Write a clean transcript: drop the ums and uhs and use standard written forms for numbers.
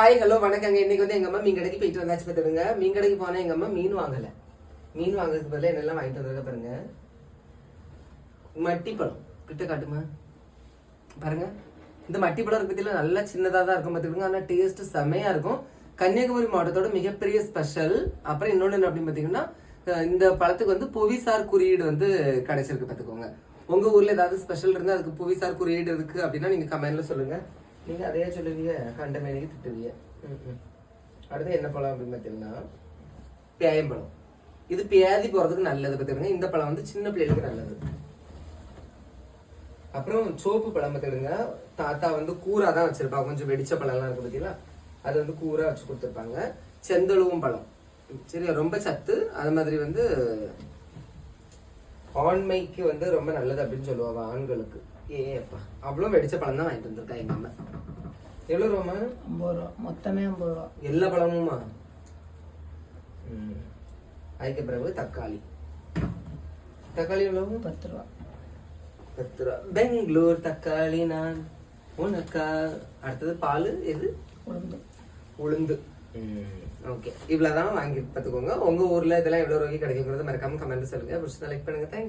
Hi hello வணக்கங்க. இன்னைக்கு வந்து எங்க அம்மா மீன் கடைக்கு போயிட்டு வந்தாச்சு பார்த்துடுங்க. மீன் கடைக்கு போனா எங்க அம்மா மீன் வாங்கல. மீன் வாங்குறதுக்கு பதிலாக என்னெல்லாம் வாங்கிட்டு வந்திருக்க பாருங்க. மட்டிப்பழம் கிட்ட காட்டுமா பாருங்க. இந்த மட்டிப்பழம் பத்தியில நல்லா சின்னதாக தான் இருக்கும் பார்த்துடுங்க. ஆனால் டேஸ்ட் செமையா இருக்கும். கன்னியாகுமரி மாவட்டத்தோட மிகப்பெரிய ஸ்பெஷல். அப்புறம் இன்னொன்று என்ன அப்படின்னு பார்த்தீங்கன்னா, இந்த பழத்துக்கு வந்து புவிசார் குறியீடு வந்து கிடைச்சிருக்கு பார்த்துக்கோங்க. உங்க ஊர்ல ஏதாவது ஸ்பெஷல் இருந்தா அதுக்கு புவிசார் குறியீடு இருக்கு அப்படின்னா நீங்க கமெண்ட்ல சொல்லுங்க. நீங்க அதையே சொல்லுவீங்க, கண்டமேனிக்கு திட்டுவீங்க. அடுத்து என்ன பழம் அப்படின்னு பார்த்தீங்கன்னா பேயம்பழம். இது பியாதி போறதுக்கு நல்லது பார்த்துடுங்க. இந்த பழம் வந்து சின்ன பிள்ளைகளுக்கு நல்லது. அப்புறம் சோப்பு பழம் பார்த்துடுங்க. தாத்தா வந்து கூரா தான் வச்சிருப்பாங்க. கொஞ்சம் வெடிச்ச பழம்லாம் இருக்கு பார்த்தீங்களா, அது வந்து கூரா வச்சு கொடுத்துருப்பாங்க. செந்தழுவும் பழம் சரி, ரொம்ப சத்து. அது மாதிரி வந்து ஆண்மைக்கு வந்து ரொம்ப நல்லது அப்படின்னு சொல்லுவாங்க ஆண்களுக்கு. ஏப்பா அவ்வளோ வெடிச்ச பழம் தான் வாங்கிட்டு வந்திருக்கா எங்க அம்மா. எவ்வளோ ரூபா? 50 ரூபா. மொத்தமே 50 ரூபா. எல்லா பழமுமா? அதுக்கு பிறகு தக்காளி. தக்காளி எவ்வளவு? 10 ரூபா. 10 ரூபா. பெங்களூர் தக்காளி நான் உனக்கா. அடுத்தது பால். எது? உளுந்து. உளுந்து. ஓகே, இவ்வளவுதான் வாங்கி பார்த்துக்கோங்க. உங்க ஊர்ல இதெல்லாம் எவ்வளவு ரூபாய்க்கு கிடைக்குங்கிறது மறக்காம கமெண்ட் சொல்லுங்க. பிடிச்சதா லைக் பண்ணுங்க. தேங்க்யூ.